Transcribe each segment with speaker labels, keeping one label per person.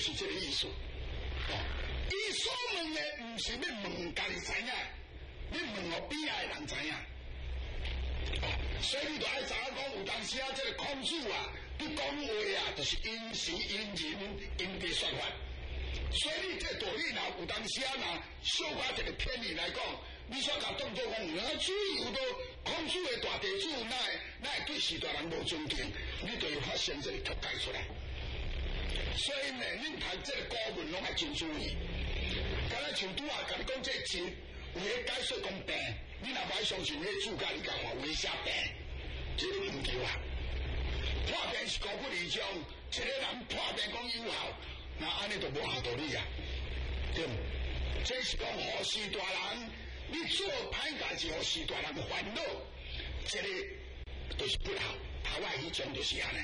Speaker 1: 就是这个意思。伊所问的不是要问家己知影，你问我边仔的人知影。所以你就爱知影讲，有当时啊，这个孔子啊，你讲话啊，就是因时因人因地说法。所以你这道理若有当时啊，若小可一个偏离来讲，你所甲当作讲，主要都孔子的大弟子，那会对士大人无尊敬，你就要发现这个脱解出来。所以呢，恁读这个古文拢爱真注意。敢若像拄啊，甲你讲这字，有个解说讲病，你若歹相信迄注解，你甲看有写病，这个唔对啊。破病是高不离中，一个人破病讲有效，那安尼就无效道理啊，对唔？这是讲何事大人，你做歹代志，何事大人烦恼，这个就是不好。头外迄种就是安尼。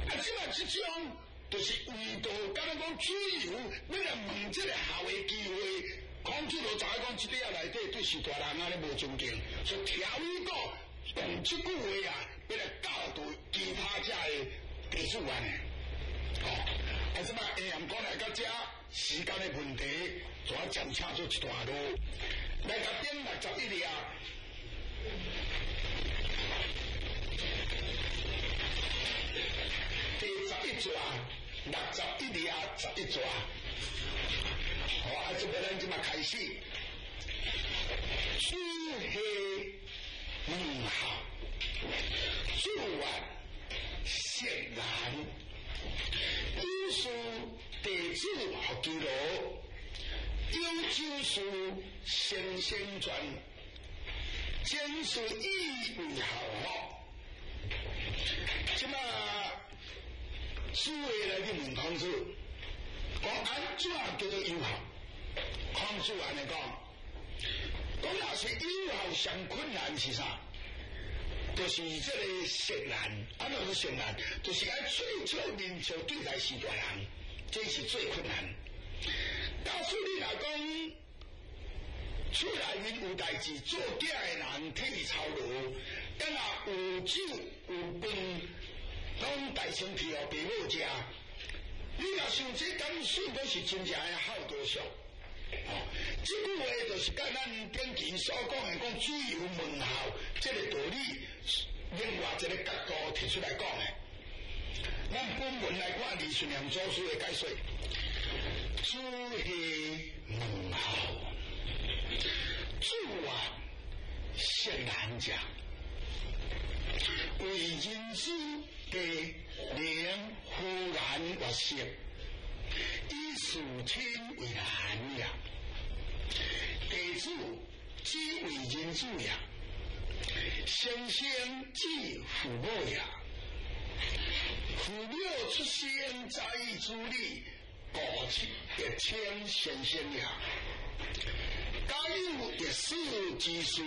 Speaker 1: 啊，即摆即种就是为着，敢若讲主要要来问这个校的机会，孔子就知影讲，即个内底对士大人安尼无尊敬，所以挑伊个用即句话啊，要来教导其他遮的弟子安尼。啊，即摆下暗讲来到遮时间的问题，就要讲清楚一段路。来到点61啊。第11节61啊，11节啊。好啊，这边咱即马开始。主系问号，主完显然，因书弟子学记录，有经书先宣传，简是意为好。即马主位来去问孔子，讲安怎叫做有效？孔子安尼讲，讲若是有效上困难是啥？就是这个圣人，安怎是圣人？就是爱最少面朝对待士大人，这是最困难。告诉你来讲，厝内面有代志做囝的人替伊操劳，敢若有酒有饭，拢大身体哦，袂好食。你若想这感受都是真正的好多少。这句话就是甲咱典前所讲的，讲主要问候这个道理，另外一个角度提出来讲的。咱本文来看李顺良祖师的解说，主系问候，主啊圣难讲，为人之嘅连忽然或息，以属亲为难呀。弟子即为人主呀，先生即父母呀。父母出现在主里，过去也谦先生呀。家有一事之书，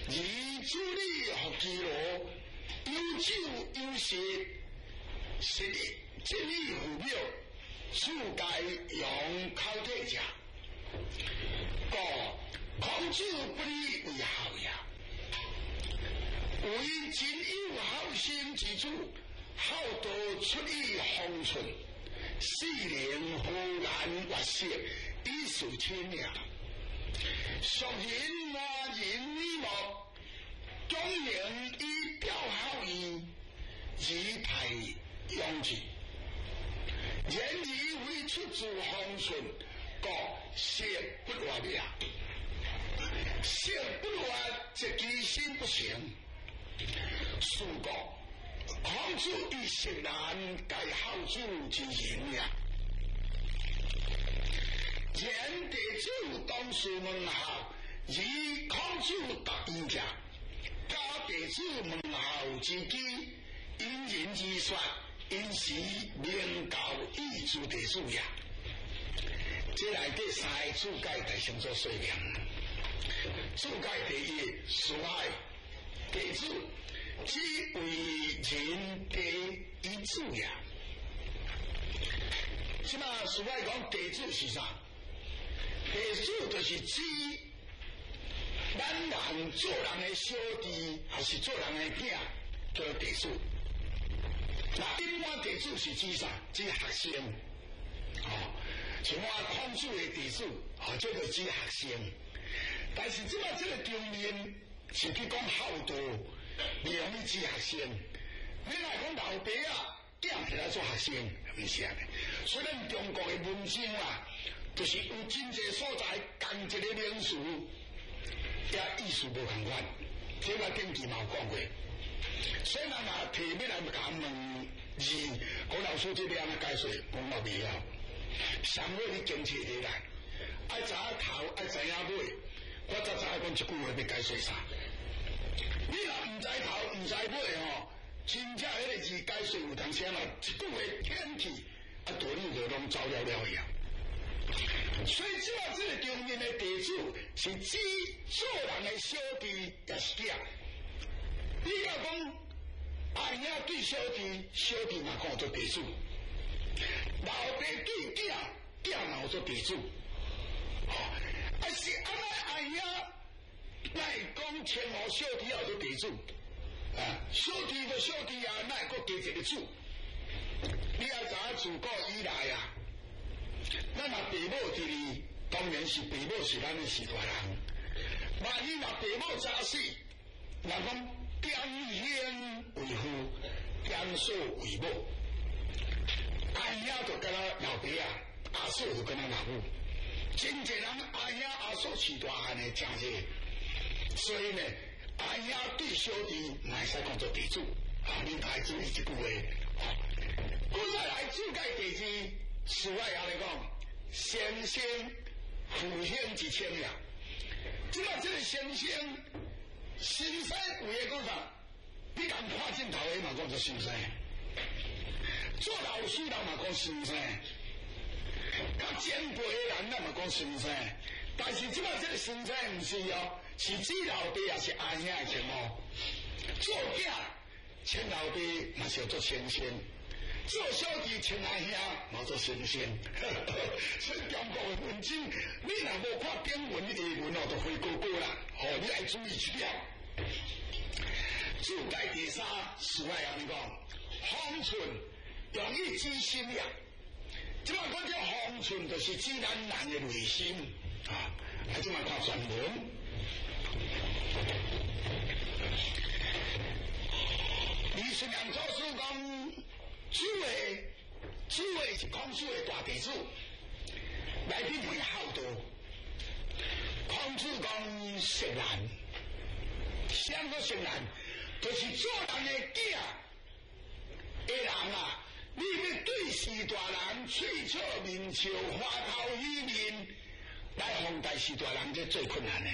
Speaker 1: 以主里学记录，有酒有食，是这里父母自该用口体食。孔子不以为好呀，为真有好心之主，好多出于方寸，四年忽然或息，以属亲呀。属人话人礼貌，中人以表好意，以派用之。言以为出自方寸，各色不乱呀。色不乱，则其心不行。是讲孔子以圣人该好主之言呀。言弟子当时问候，以孔子答应者，家弟子问候之机，因人之说，因时明教义之弟子呀。这内底三个注解大相做说明。注解第一，属爱弟子，只为人的一主呀。即嘛属爱讲弟子是啥？弟子就是指咱人做人的小弟，还是做人的囝，叫弟子。那一般弟子是指啥？指学生。像我孔子的弟子，这个指学生。但是即摆这个中面是去讲孝道，良去指学生。你来讲老爸啊，囝起来做学生，唔是安尼。虽然中国的文章啊，就是有真济所在同一个名词，也意思无同款。这我近期嘛有讲过。所以人若提起来甲问字，讲老师这边安尼解说，讲我袂晓。上尾你坚持起来，爱知影头，爱知影尾。我早早讲一句话要解说啥？你若唔知头唔知尾真正迄个字解说有当时嘛，一句话天气道理就拢走了了样。所以即摆这个中面的弟子是指做人的小弟也是囝。你若讲阿兄对小弟，小弟嘛讲做弟子；老爸对囝，囝嘛做弟子。是安尼阿兄来讲前后小弟也做弟子，小弟就小弟啊，那个加一个子。你也知影自古以来啊，咱若爸母伫哩，当然是爸母是咱的士大人。万一若爸母早死，人讲点兄为父，点嫂为母，阿兄就跟他老爸啊，阿嫂就跟他老母。真侪人阿兄阿嫂饲大汉的真侪，所以呢，阿兄对小弟唔会使讲做弟子，你爱注意这句话。我再来注解第二，此外也来讲，先生父兄之称呀。即摆这个先生，先生有诶讲啥？你敢看镜头诶嘛讲做先生，做老师人嘛讲先生。较前辈的人，咱嘛讲先生，但是即摆这个先生唔是是指老爸也是阿兄的称呼。做囝称老爸嘛是要做先生，做小弟称阿兄嘛做先生。所以中国的文经，你若无看中文、英文就会过过啦。你爱注意一点。注解第三，此外人讲，方寸容易知心呀。即摆讲叫方寸，就是指咱人的内心啊！即摆看全文，李顺良教授讲，诸位是孔子的大弟子，内面会孝道。孔子讲圣人，啥个圣人？就是做人的囝的人啊！你要对士大人喙笑面笑花头喜面来奉待士大人，这最困难的。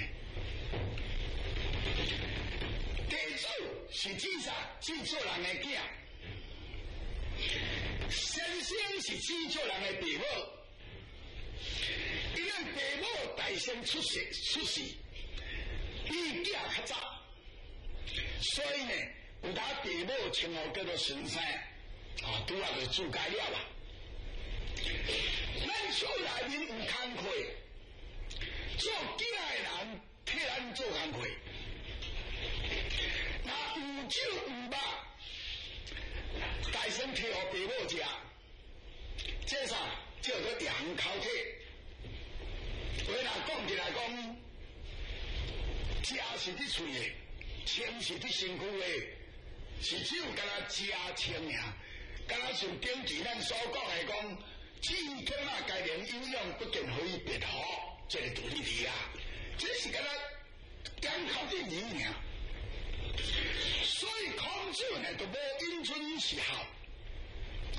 Speaker 1: 弟子是指啥？指做人的囝。先生是指做人的爸母，因为爸母大先出世，比囝较早，所以呢，有他爸母称呼叫做先生。拄啊就注解了啦。咱厝内面有工课，做囝的人替咱做工课。那有酒有肉，大先摕互爸母食，这啥叫做养口体。话若讲起来讲，食是伫喙的，穿是伫身躯的，是只有干那食穿尔。敢若像顶期咱所讲的讲，只天啊该人有用，不见可以别好，这个道理嚟啊！这是敢若讲口的理念。所以孔子呢，就无因循是孝，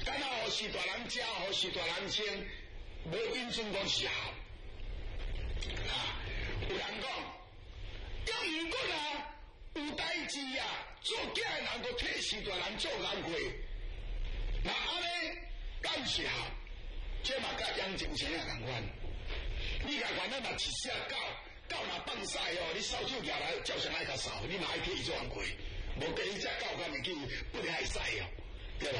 Speaker 1: 敢若互士大人食，互士大人穿，无因循讲是孝。有人讲，要如果有代志做囝的人就替士大人做工课。那安尼敢是孝？这嘛甲养精神也同款。你甲管咱若一只狗若放屎你扫帚拿来照常爱甲扫，你嘛爱替伊做工课，无跟伊只狗敢会去不爱屎对无？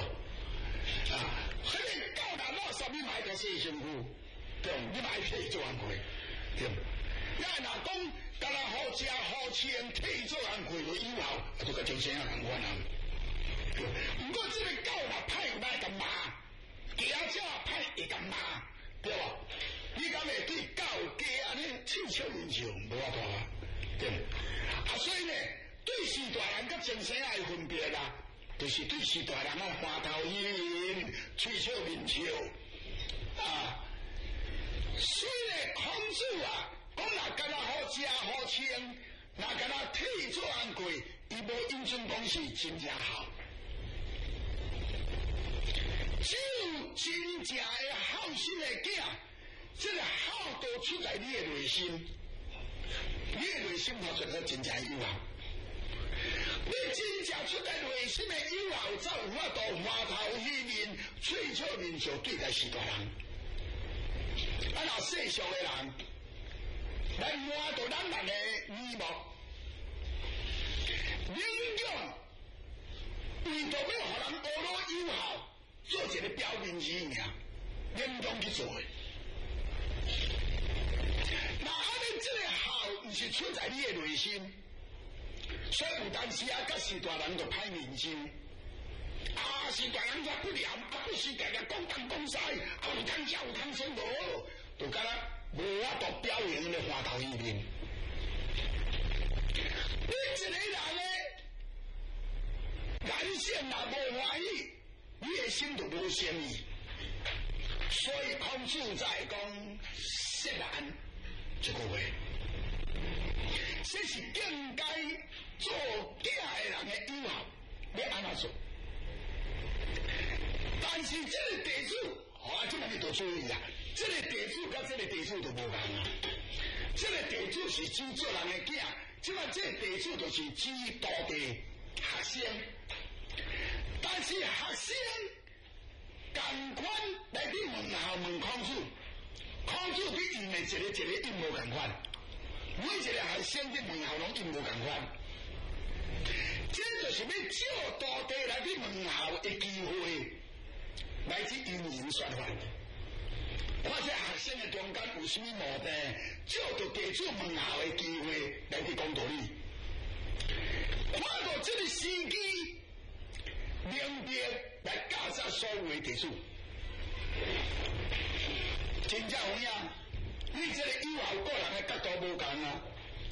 Speaker 1: 迄个狗若落扫，你嘛爱甲洗身躯，对，你嘛爱替伊做工课，对。咱若讲干那好食好穿，替伊做工课就以后，就甲精神也同款啊。不过这个狗若歹，唔爱甲骂；其他只歹会甲骂。笑面笑，无法度啊，对。所以呢，对士大人甲前生仔的分别啦，就是对士大人啊花头圆，嘴笑面笑啊。所以呢，孔子啊，讲若干那好食好穿，若干那体做安贵，伊无印证讲是真正好。只有真正的好心的囝，这个好都出在你的内心，你的内心头才是真正友好。你真正出在内心的友好，才有法度花头喜面，嘴笑面笑对待士大人。啊，若世俗的人，来满足咱人的耳目，宁愿为着要互人学到友好。做一个表面语尔，严重去做的。那安尼这个好，毋是出在你的内心，所以有当时啊，甲士大人就歹面相。啊，士大人才不良，啊，不是家家讲东讲西，啊，有通食有通生无，就敢若无法度表现咧花头一面。你一个人咧，眼线若无欢喜。你的心就无善意，所以孔子在讲释然这个话，这是应该做囝的人的友好，要安怎做？但是这个地主，这个你都注意啊，这个地主跟这个地主都无共啊。这个地主是只做人的囝，这个地主就是只道地学生。但是学生同款来去问校问孔子，孔子去用的一个应无同款，每一个学生去问校拢应无同款，这就是要借道地来去问校的机会，来去因言说法。看这学生的中间有什么毛病，借着地主问校的机会来去讲道理，看到这个时机。明白来教授所有的地主，真正有影，你这个友好个人的角度无共啊，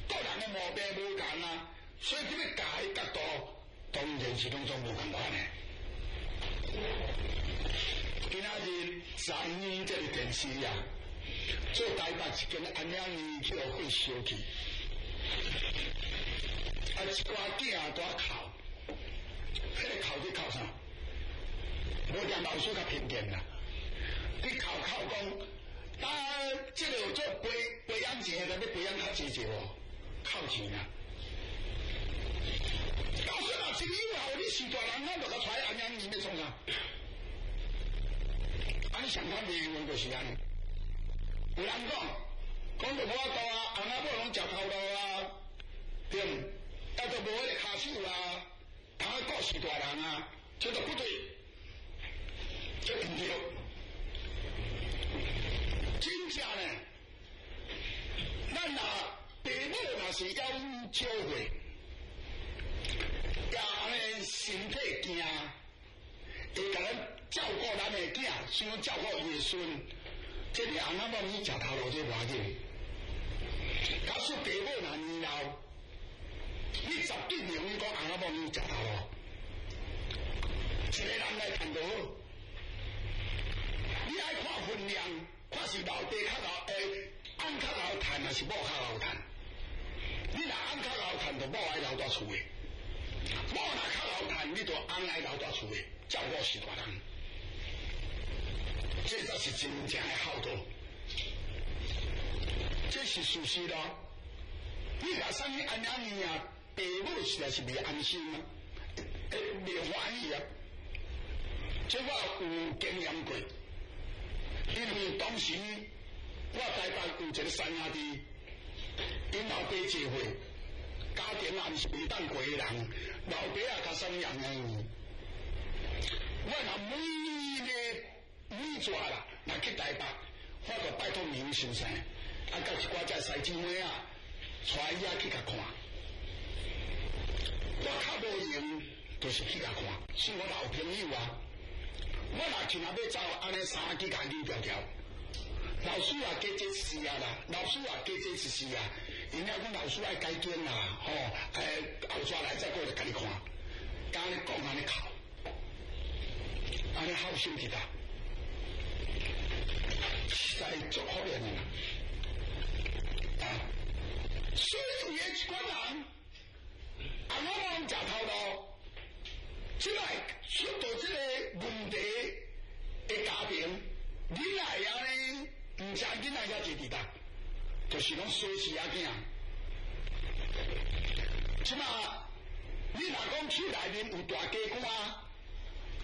Speaker 1: 个人的毛病无共啊，所以这个教的角度当然是拢总无共款的。今仔日3年这个电视啊，做台北一间安养院去互火烧去，啊一寡囝大哭。迄个哭你哭啥？无让老师甲偏见啦！你哭讲，这个有做培养钱的，你培养较济济哦，靠钱啊！老师若是友好，你是大人，咱就甲带安养院要创啥？安上看命运就是安尼。有人讲就无法度啊，阿妈某拢食头路啊，对毋？啊，就无迄个骹手啊。他告士大人啊，这都不对，这唔对。真正呢，咱若父母若是要教会，也安尼身体健，会甲咱照顾咱的囝，想照顾伊的孙，这你阿妈某你食头路这无要紧。假使父母若年老。你绝对袂容易讲阿妈某你食头路，一个人来谈就好。你爱看分量，看是老爹较老，翁较老趁，还是某较老趁？你若翁较老趁，就某爱留大厝的；某若较老趁，你就翁爱留大厝的，照顾士大人。这才是真正的孝道，这是事实咯。你若送去安养院啊？父母实在是未安心啊，未欢喜啊。这我有经验过，因为当时我台北有一个三兄弟，因老爸结婚，家庭也是未当过的人，老爸也较送养的。我若每抓啦，若去台北，我就拜托明先生，啊，甲一寡只西姊妹啊，带伊去甲看。我较无用，就是去甲看，是我老朋友啊。我若今仔要走，安尼3几工条条，老师啊，加这是啊啦，老师啊，加这是啊，因为讲老师爱改进啦，吼，后抓来再过来甲你看，甲你讲安尼考，安尼好心体啦，实在足可怜的啦，啊，所以有一群人，我讲食头路，即来出到即个问题的家庭，囡仔呀呢？唔是囡仔遐坐伫搭，就是讲衰死仔囝。即嘛，你若讲厝内面有大家官、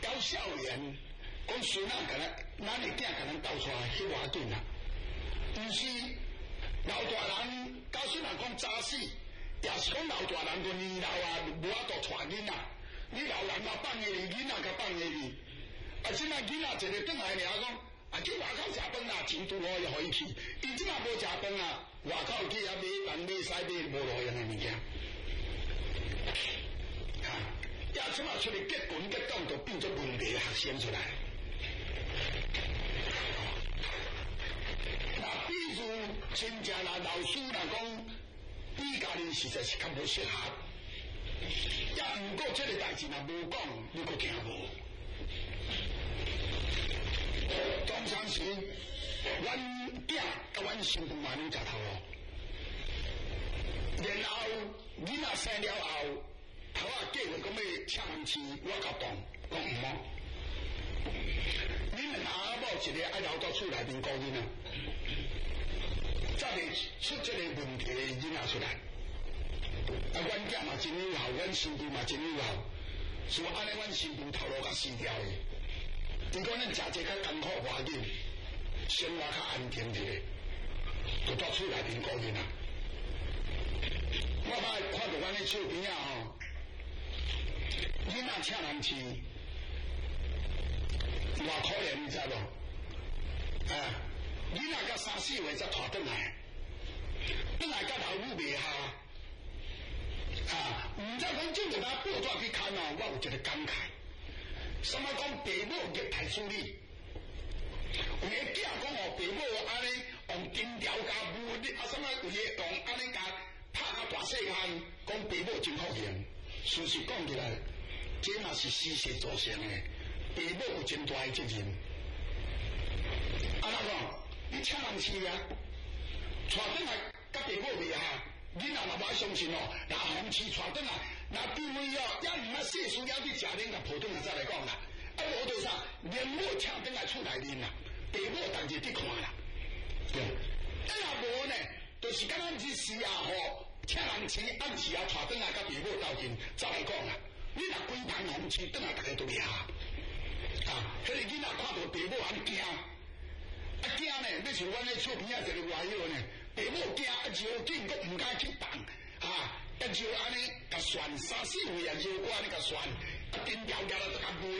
Speaker 1: 搞少年，讲孙仔甲咱的囝甲咱斗出来，迄偌紧啦。毋是老大人到孙仔讲早死，也是讲老大人个年老啊，无法度带囡仔。你老人啊放下你，囡仔甲放下你。啊，即摆囡仔一个转来尔讲。啊！去外口食饭啦，钱拄好又可以去。伊即马无食饭啊，外口去啊买东买西买无路用的物件。啊！也即马出嚟结棍结党，就变做问题学生出来。那比如真正啦，老师来讲，比家己实在是较无适合。也毋过即个代志若无讲，你阁听无。当时时，阮囝甲阮媳妇嘛拢食头路，然后囡仔生了后，头啊计划讲要请人饲，我甲讲毋好。恁两阿某一个爱留到厝内面顾囡仔，才袂出这个问题的囡仔出来。啊，阮囝嘛真友好，阮媳妇嘛真友好，所以安尼阮媳妇头路甲死掉的。如果咱食这较艰苦环境，生活较安定一个，就到厝内面顾囡仔。我捌看到阮的厝边啊吼，囡仔请人饲，偌可怜你知无？啊，囡仔到3、4岁才带转来，转来甲老母袂下，啊，毋知讲怎个他报纸去看哦，我有一个感慨。什么讲父母虐待处理？有个囝讲哦，父母安尼用金条加木，啊什么有个用安尼加拍甲大细汉，讲父母真可怜。事实讲起来，这嘛是事实造成的，父母有真大的责任。安怎讲？你请人饲啊，带转来甲父母袂下。囡仔若无爱相信哦，若红饲带转来，若变位哦，也毋捌细事了去食恁甲抱转来再来讲啦。啊，无做啥，连母请转来厝内面啦，父母逐日去看啦。对，啊若无呢，就是敢咱日时啊吼，请人饲暗时啊带转来甲父母斗阵再来讲啦。你若规堂红饲转来，逐个都袂下。啊，迄个囡仔看到父母安惊，啊惊呢，要像阮咧厝边啊一个外友呢。父母惊啊，绕紧阁毋敢去放，啊，一绕安尼甲旋3、4岁啊，绕过安尼甲旋，啊，顶条条就甲摸，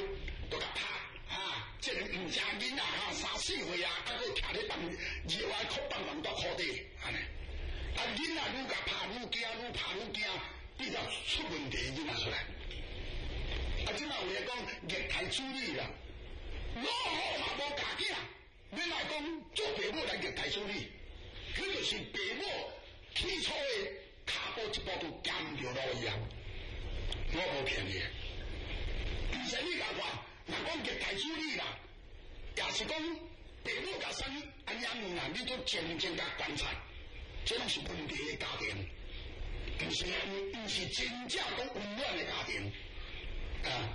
Speaker 1: 就甲拍，啊，这个毋正囡仔哈，3、4岁啊，啊，佫徛咧放绕啊，靠放放到裤底，安尼，啊，囡仔愈甲拍愈惊，愈拍愈惊，比较出问题囡仔出来，啊，即摆有咧讲虐待处理啦，老好嘛无家囝，你来讲做父母来虐待处理。佢就是父母起初的骹步一步都行唔着路一样，我无骗你。而且你甲看，若讲虐待处理啦，也是讲父母甲生安养啦，你都渐渐甲观察，这拢是问题的家庭，毋是真正讲温暖的家庭啊。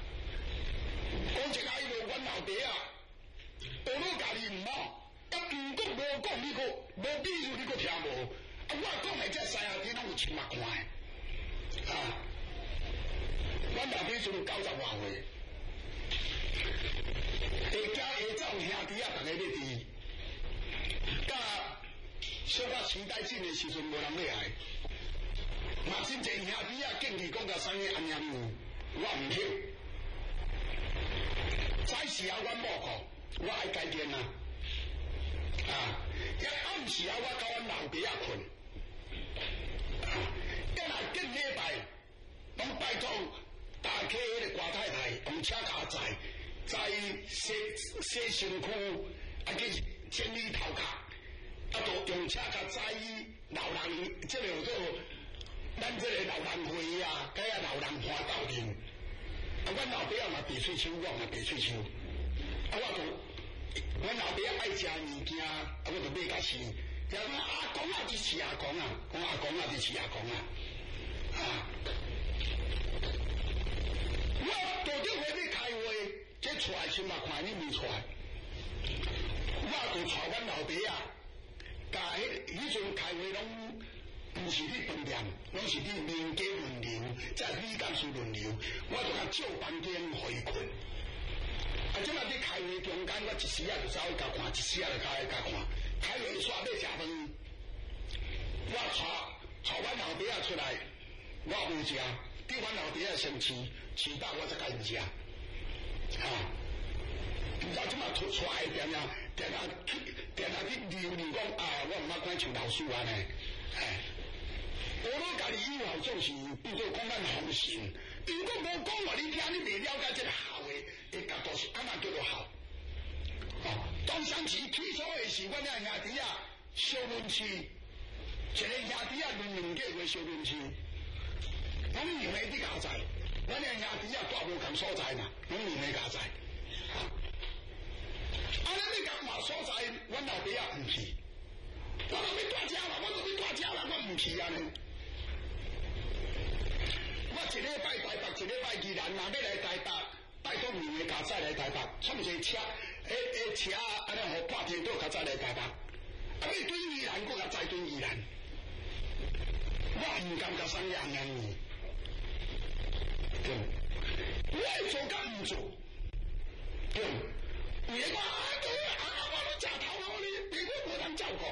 Speaker 1: 讲一个迄个阮老爸啊，学到家己毋好。啊，毋讲无讲，你个无比如你个听无，啊，我讲的这西下天拢有亲目看的，啊，阮老爸阵90外岁，下家下走兄弟啊，逐个要治，甲小可时代进的时阵无人要来，嘛真侪兄弟啊，建议讲甲生个安养有，我毋听，早时啊，阮某讲，我爱改变啊。啊！一暗时啊，我甲阮老爸啊困，啊！一来今礼拜，拢拜托大溪迄个瓜太太用车卡载西城区啊，去千里头卡，都用车甲载老人，即个做咱这个老人会啊，甲老人伴斗阵。阮老爸也嘛白喙手，我嘛白喙手。阮老爸爱食物件，我就买甲吃。然后阿公啊，去饲阿公啊，讲阿公啊，去饲阿公啊。我到底会要开会，这出来先嘛看你未出来。我就带阮老爸啊，甲迄阵开会拢。毋是你饭店，拢是你民间轮流，即系李干事轮流，我就甲照房间互伊困。即摆你开会中间，我一时啊就走去甲看，一时啊就走去甲看。开会煞要食饭，我带阮老爸啊出来，我无食，对阮老爸啊先饲饱我才甲因食。毋知即摆出来点啊去溜讲啊，我毋捌看像老师安尼，我拢家己以后总是变做讲咱封信，如果无讲话，你听你未了解这个校的角度是安怎叫做校。当时起初的是阮遐兄弟啊，小论市，一个兄弟啊论2个月小论市，拢用的啲家仔，阮遐兄弟啊住无同所在嘛，拢用的家仔。尼你甲换所在，阮老爸啊唔去，我都要住遮啦，我唔去啊呢。我一礼拜台北，一礼拜宜兰，若要来台北，拜托两个家仔来台北，创些车，车安尼互半天都家仔来台北，要对宜兰，我甲再对宜兰，我唔敢甲啥样安尼，对，我做甲唔做，对，你讲我都食头路呢，你都无通照顾，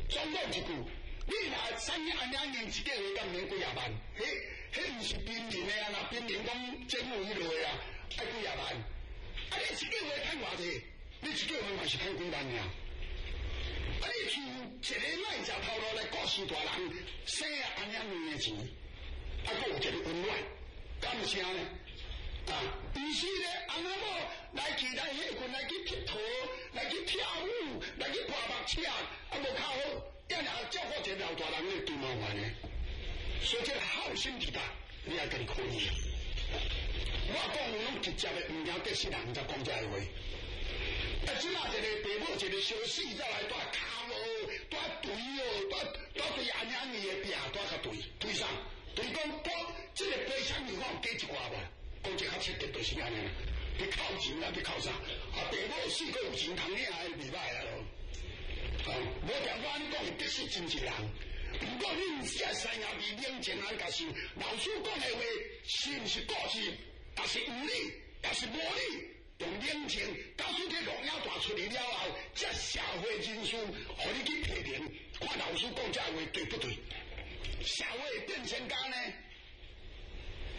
Speaker 1: 总讲一句。你若3年2年1个月，敢免几廿万？迄毋是兵营的啊！若兵营讲政府迄落的啊，爱几廿万。你1个月趁偌济？你1个月嘛是趁几万尔？你像一个卖食头路来顾死大人，生安尼的钱，还有一个温暖，敢有啥呢？于是咧，阿妈某来去来迄群来去佚佗，来去跳舞，来去爬木车，无较好。要若照顾一个老大人咧，多麻烦呢。所以这个好心地大，你也跟你可以。我讲拢直接的，唔惊得失人，唔才讲这个话。即马一个爸母，一个小死再来带卡路，带队带对安尼的病，带较对上，对讲这个悲伤地方加一寡吧，讲这较彻底就是安尼啦。你靠钱啦，你靠啥？爸母死个有钱，通领还是袂歹啊咯。无条我你讲的是真一人，不过你毋是啊三亚比冷静安甲想，老师讲的话是毋是故事，也是有理，也是无理，用冷静，到处这龙妖大出来了后，这社会人士，互你去批评，看老师讲这话对不对？社会变成家呢，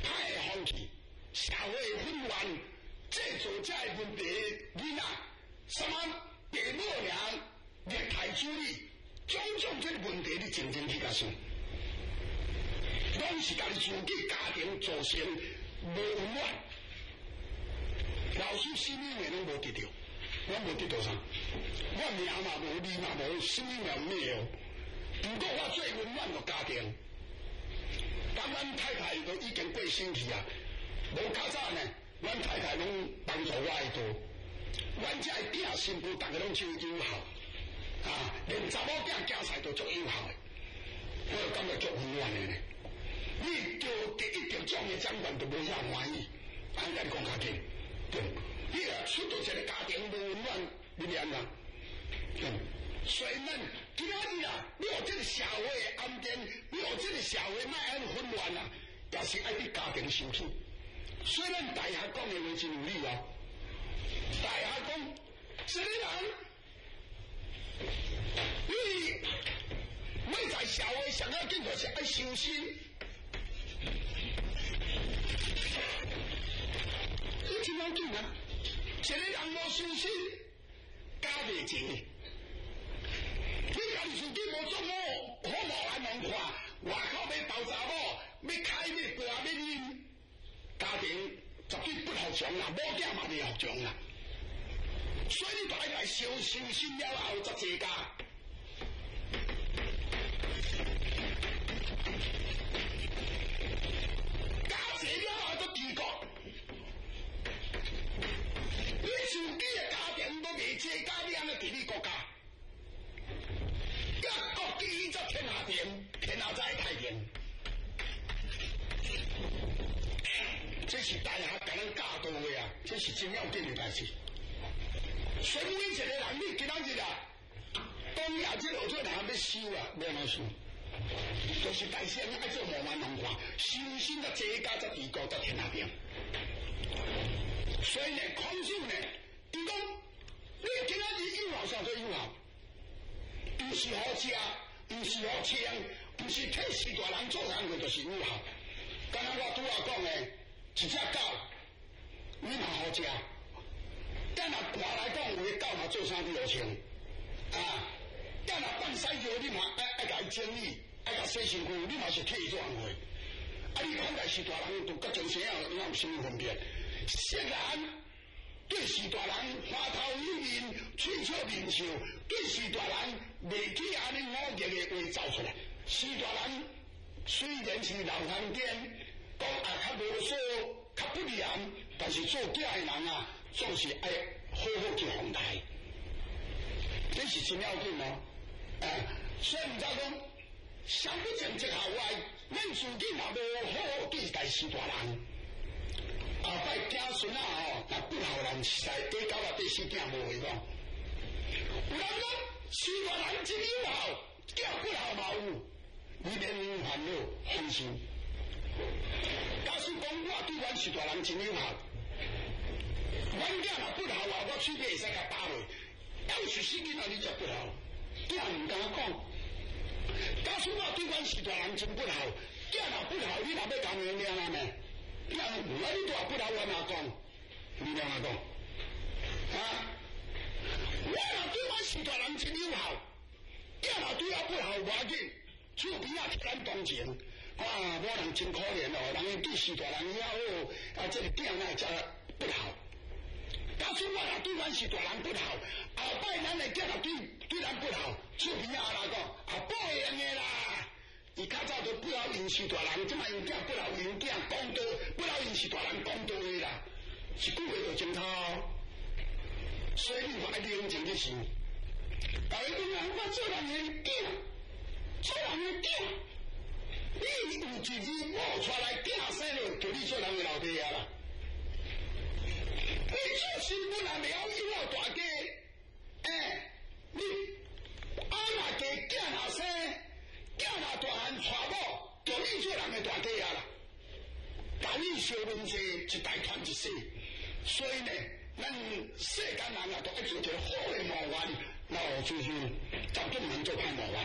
Speaker 1: 太放弃，社会混乱，制造这问题，囡仔，什么父母娘？虐待主义，种种这个问题，你真正去甲想，拢是家己自己家庭造成无温暖。老师心里面拢无得到，我无得到啥，我命嘛无，利嘛无，心里面没有。不过我最温暖个家庭，当阮太太都已经过身去啊，无较早呢，阮太太拢帮助我爱多，阮这个囝媳妇大家拢真友好。连查某囝家财都足友好的，我就感觉足温暖的呢。你就第一条奖的长官都无啥欢喜，安尼讲较紧，对。你若出到一个家庭无温暖，你念啦，对。所以咱今仔日啊，你有这个社会的安定，你有这个社会卖安混乱啊，也是爱你家庭受处。虽然大侠讲的话真有理哦，大侠讲一个人。你要在社会上要紧就是爱修心，你真要紧啊！一个人无修心，家袂济。你家己自己无做好，好无安人看，外口要包查某，要开要背要啉，家庭绝对不服从啦，某囝嘛袂服从啦。所以你大概修心了后才坐家。家坐了后都治国，你自己的家庭都未坐家，你安尼治理国家？一国第一则天下平，天下才太平。这是大侠甲咱教导的啊，这是真要紧的代志。所以每一个人，你今仔日啊，东亚这路做人要修啊，要安怎修？就是大先爱做无万能化，修心的这家才治国才天下平。所以呢，孔子呢，伊讲，你今仔日有效啥做有效？不是好吃，不是好穿，不是替士大人做工课，就是有效。刚刚我拄仔讲的，一只狗，你嘛好食。咱若寒来讲，有个狗嘛做啥你好穿啊？咱若放屎尿，你嘛爱甲伊整理，爱甲洗身躯，你嘛是替伊做工课。啊，你看待士大人，就甲从生啊，哪有什么分别？虽然对士大人花头一面，嘴笑面笑，对士大人未去安尼忤逆的话走出来。士大人虽然是老汉奸，讲较啰嗦、较不良，但是做假的人啊，总是爱好好去防台。这是真要紧哦。所以唔知讲，上不正即下歪，咱自己若无好好对待士大人。后摆子孙啊吼，若不孝人实在对狗啊对死囝无会讲。有人讲士大人真有效，囝不孝嘛有，你免烦恼放心。假使讲我对阮士大人真有效，阮囝若不孝啊，我嘴边会使甲打落，要是死囡仔你才不孝，囝唔敢讲。假使我对阮士大人真不孝，囝若不孝，你若要讲人命啊咩？那你都不老我哪讲？你哪讲？啊！我若对我士大人真有效，囝若对我不孝无要紧，厝边啊替咱同情。哇！我人真可怜哦，人对士大人遐好，啊，这个囝那才不孝。假使我若对阮士大人不孝，后摆咱的囝若对咱不孝，厝边啊来讲，啊，报应的啦。伊较早都不老因是大人，即卖因囝不老因囝讲道，不老因是大人讲道的啦，一句话就真好。所以你看你认真去想，大家讲啊，我做人的囝，做人的囝，你有一日冒出来囝生了，就你做人的老爹啊啦。你做新本来未晓养老大家，你阿若家囝若生。囝若大汉娶某，就你做人的大弟啊啦！但你小问题一代传一世，所以呢，咱世间人啊，都爱做一个好的模范，然后就是绝对唔能做歹模范。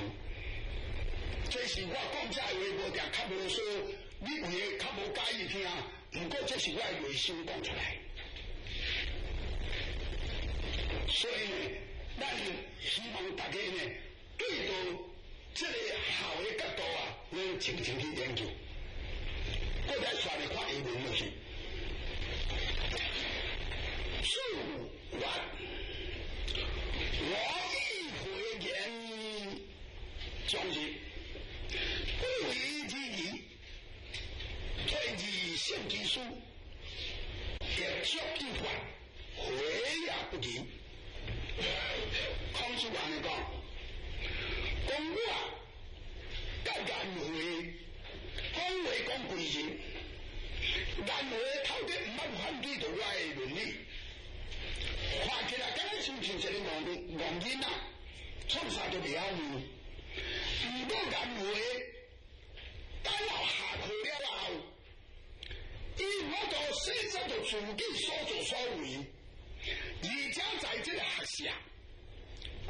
Speaker 1: 这是我讲这话无定较无说，你有诶较无介意听，不过这是我的内心讲出来。所以呢，咱希望大家呢，对到这个好的角度啊，咱静静去研究，我再选嚟看英文落去。自然，我亦回言将之，不为之疑，退之献之书，也作一番，回也不及。孔子安尼讲。讲我甲颜回，讲话讲规人，颜回头底唔捌反对到我的伦理，看起来敢若像一个戆囡仔，创啥都袂晓问。如果颜回等到下课了后，伊我就细则就自己所作所为，而且在这个学社。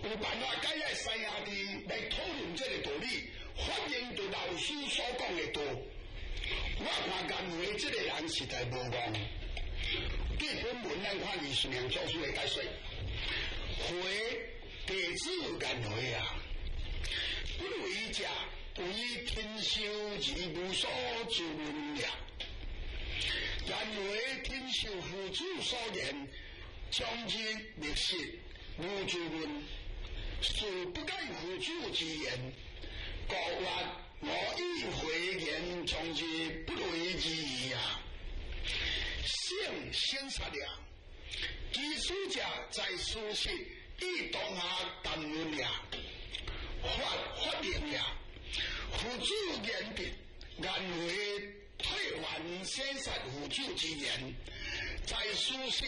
Speaker 1: 有办法解来西亚地来讨论这个道理，反映着老师所讲的道。我看颜回这个人实在无戆。对本文咱看李世民做出的解释，回弟子颜回啊，不为者，为天修而无所自论也。颜回天修父子所言。将之历史，如诸问，孰不该夫主之言？国曰：我以回言，将之不类之意啊！性先杀良，其书者在书信，以当下谈论也，法令也。夫主言定，言为退还先杀夫主之言，在书信。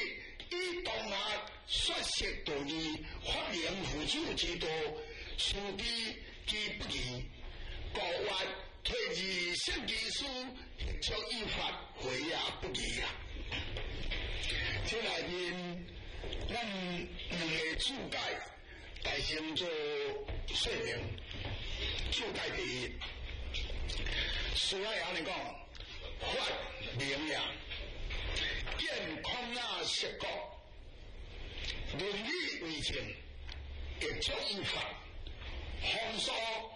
Speaker 1: 以当下说实道理，发明夫主之道，殊比其不义。国曰：退之圣其书，就依法回也不义啊！这内面咱两个注解，大先做说明。注解第一，书爱安尼讲，法明也。见空啊，实国，论语为证，亦作依法，方所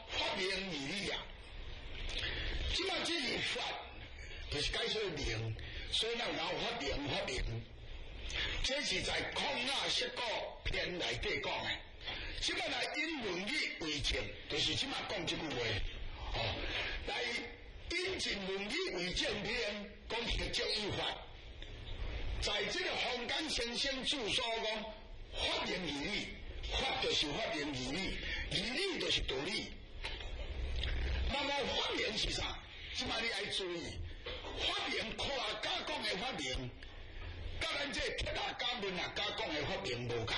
Speaker 1: 发明而理啊。即嘛，这是法，就是解说明，所以咱有发明。这是在空啊实国篇内底讲的。即嘛来引论语为证，就是即嘛讲这句话。来引进论语为证篇，讲亦作依法。在这个坊间先生著说讲，发明而理，法就是发明而理，而理就是道理。那么发明是啥？即嘛你要注意，发明科学家讲的发明，甲咱这铁大家、文学家讲的发明无共。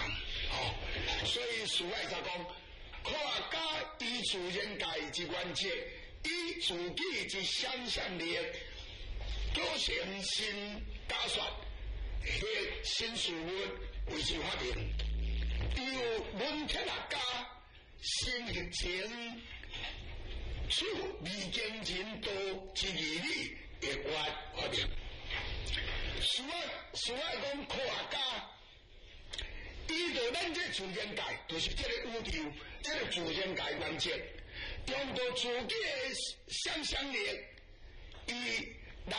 Speaker 1: 所以书外才讲，科学家以自然界之原则，以自己之想象力，构成新假说。新事物为之发明，由文科学家新学情处未经人道之义理亦发明。所谓讲科学家，依照咱这自然界，就是这个宇宙，这个自然界原则，用到自己的想象力，以来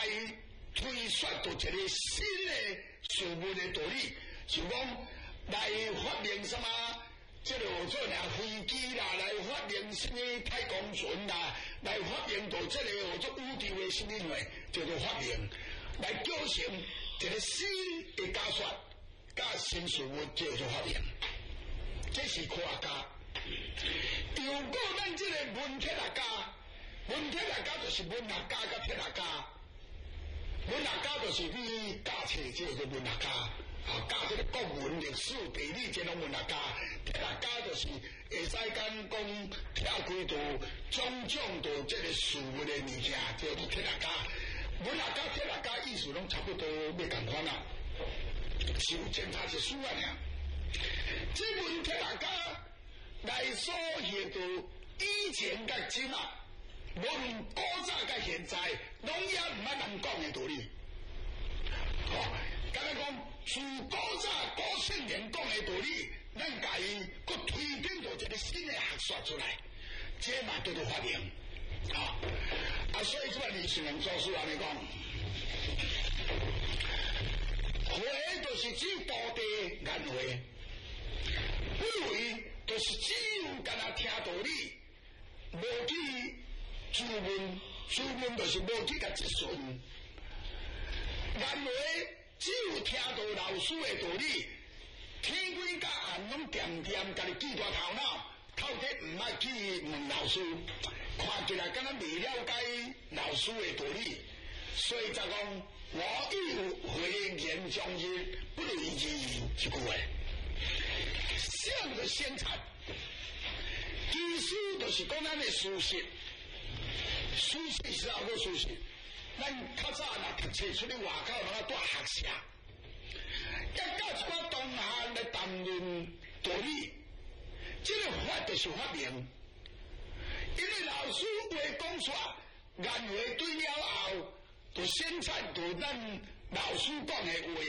Speaker 1: 推算到一个新的事物的道理，就讲来发明什么，这个做飞机啦，来发明什么太空船啦，来发明到这个做宇宙的什么类，叫做发明，来构成一个新的假说，甲新事物叫做发明，这是科学家。如果咱这个文科学家就是文学家甲科学家。文学家就是你教册这个文学家，教这个国文、历史、地理这种文学家。科学家就是会使讲听几道种种到这个事物的物件，叫做科学家。文学家、科学家意思拢差不多要共款啦，是有检查是书啊尔。这文科学家来所写到以前甲今啊。无论古早甲现在，拢也毋捌人讲的道理。敢若讲自古早古圣人讲的道理，咱家己佮推展到一个新的学说出来，这嘛叫做发明。所以即摆历史人做书安尼讲，话就是指道地言话，以为就是只有干那听道理，无去。自问就是无去甲质询，言话只有听到老师的道理，天光甲暗拢点点家己记大头脑，到底毋爱去问老师，看起来敢若未了解老师的道理，所以才讲我以回言将之不如之意这句话。相的先产，其实就是讲咱的事实。书信是哪个书信？咱较早若读册出去外口，拢要带学社，甲一寡同学来谈论道理，这个法就是发明。因为老师话讲出来，言话对了后，就先产到咱老师讲的话，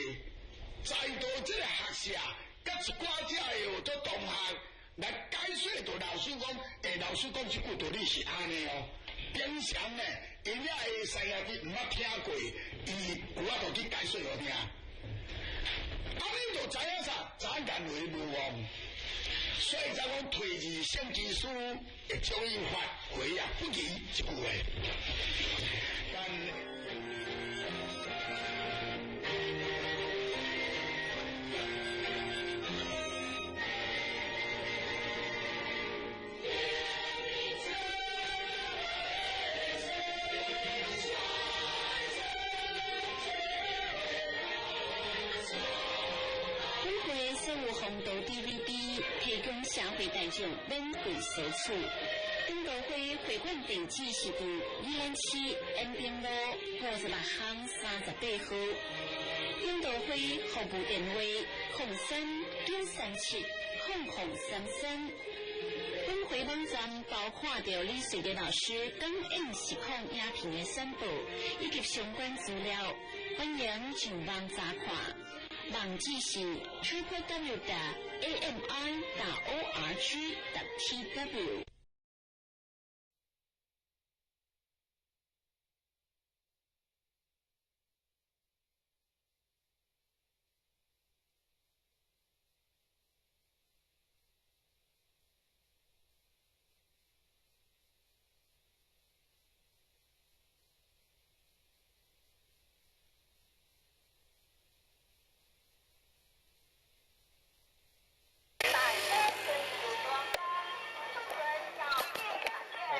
Speaker 1: 再到这个学社，甲一寡只的做同学来解说到老师讲，老师讲这句道理是安尼哦。平常呢，因也会使下去毋捌听过，伊有法度去解说互听。你就知影啥？早眼为无望。所以才讲退而先之书，会将伊发挥啊不及一句话。但
Speaker 2: 红豆 DVD 提供社会大众免费索取。运动会会馆地址是伫207延平路58巷38号。运动会服务电话03-937-0033。本会网站包括着李水莲老师讲演实况影片的散布以及相关资料，欢迎上网查看。网址是 www.ami.org.tw。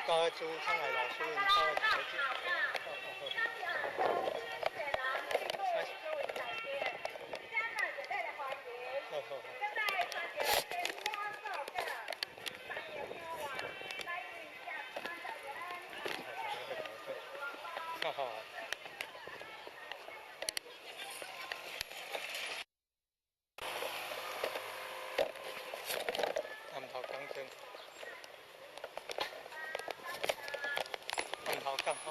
Speaker 3: 各位主唱的老师，各位台姐，南头港镇，南头港好。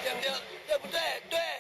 Speaker 4: 对不对？对不对？对。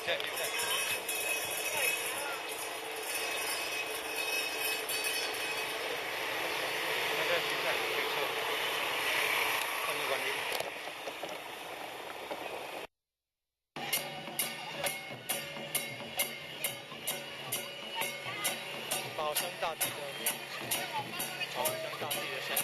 Speaker 3: 在就在。那个就在没错，他们管理。保生大帝的面，保生大帝的身上。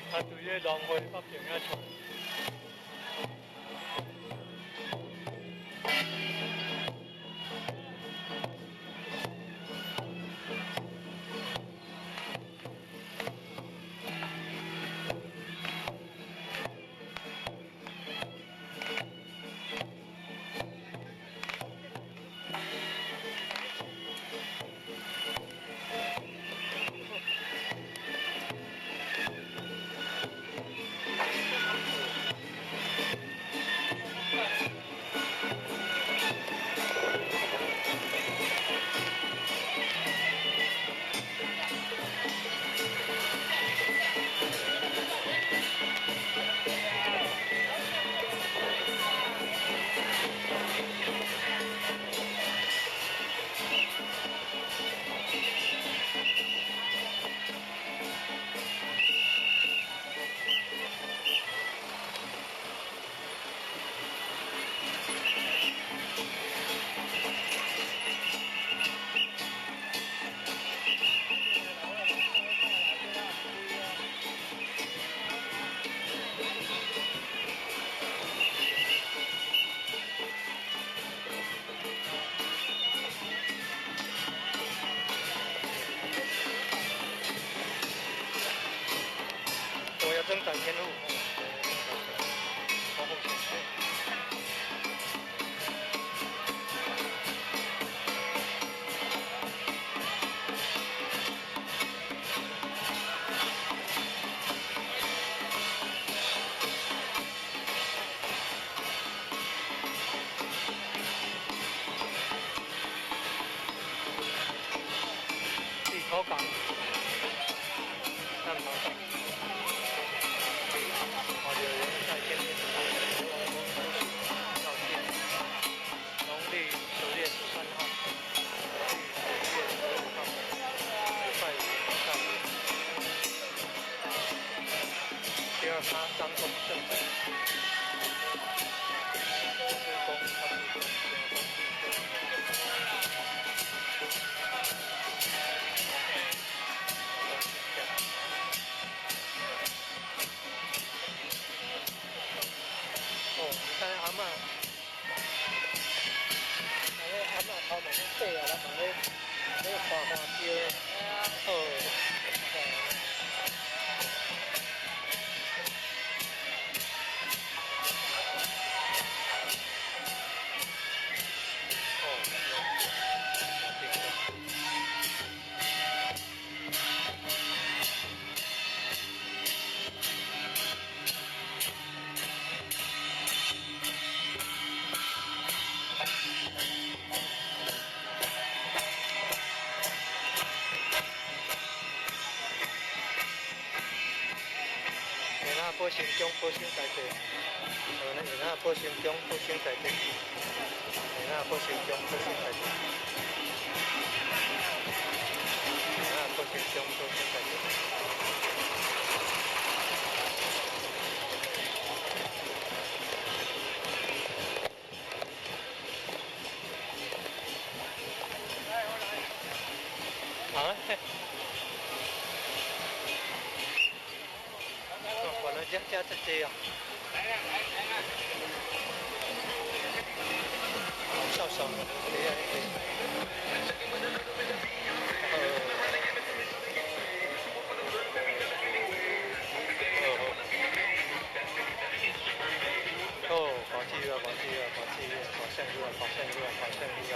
Speaker 3: 他对个浪费北京啊出。我要增长天路。往后前进。地口港，南头港。我有人在天天照片。农历10月13号，农历10月15号，拜五上午。第二趴张公胜，施工差不多。中保守在地，现在保守中保守在地，现在保守中保守在地，现在保守中保守在地。啊？我能加这些啊。少少，这样可以。保气热，保气热，保气热，保肾热，保肾热，保肾热，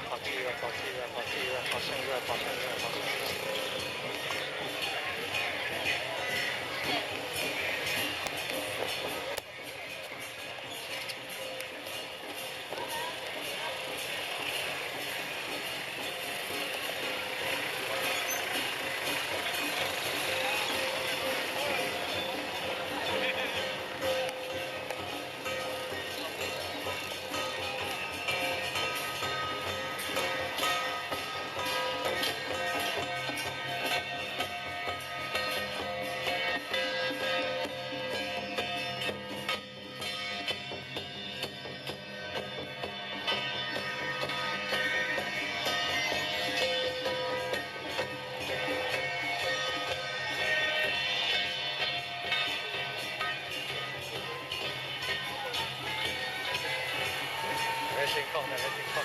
Speaker 3: 保气热，保气热，保气热，保肾热，保肾热，保肾热。情况，哪个情况？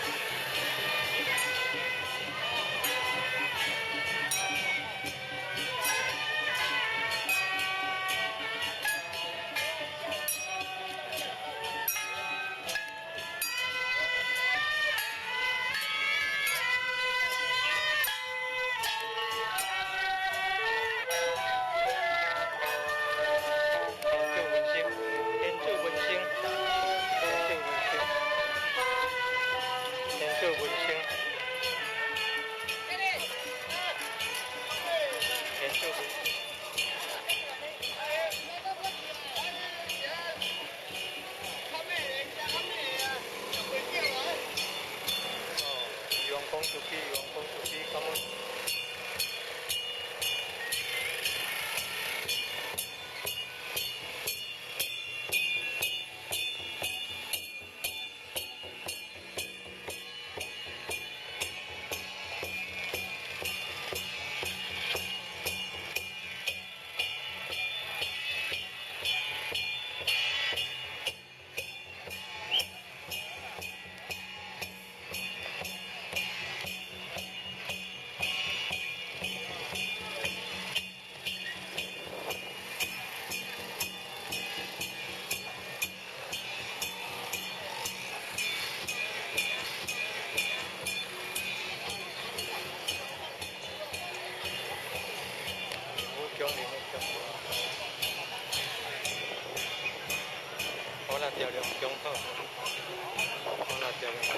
Speaker 3: 好啦，调两中好，好啦，调两中。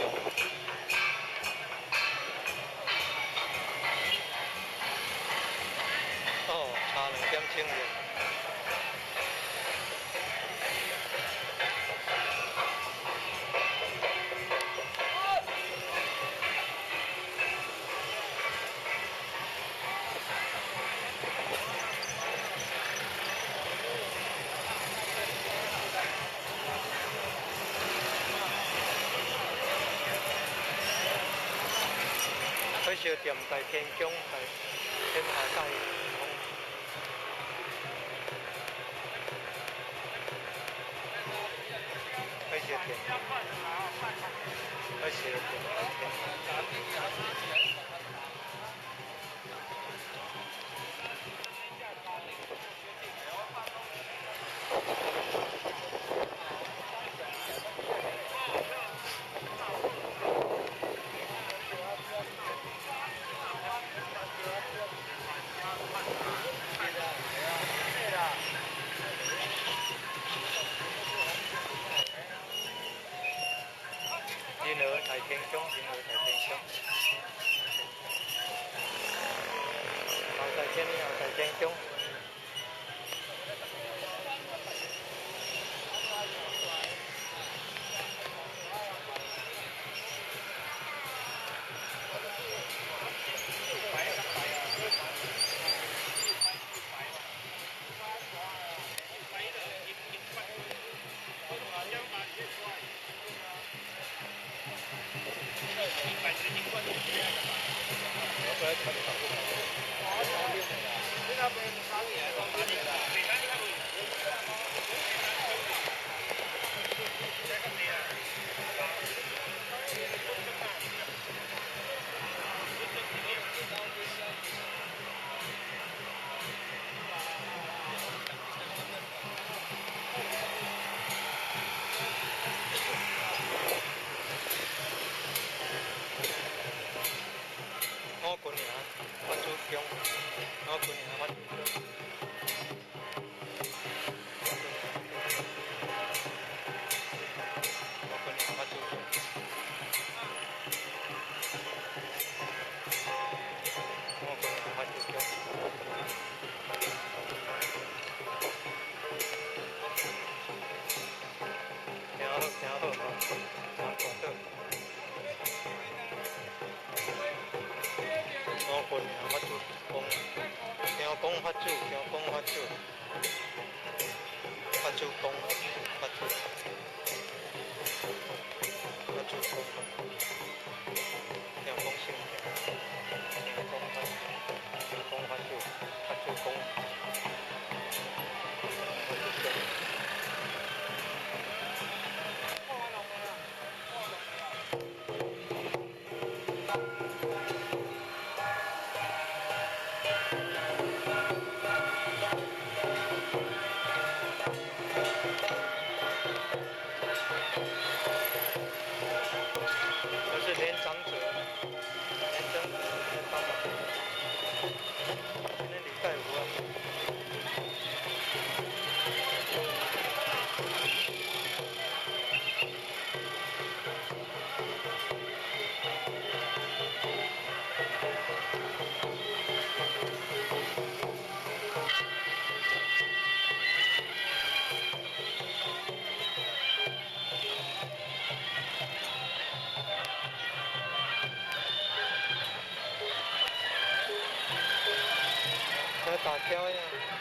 Speaker 3: 哦，差2.7元。火烧店在天宫，在天下界。火烧店，火烧店在天下。银河在天中，银河在天中。后在天中。打挑呀。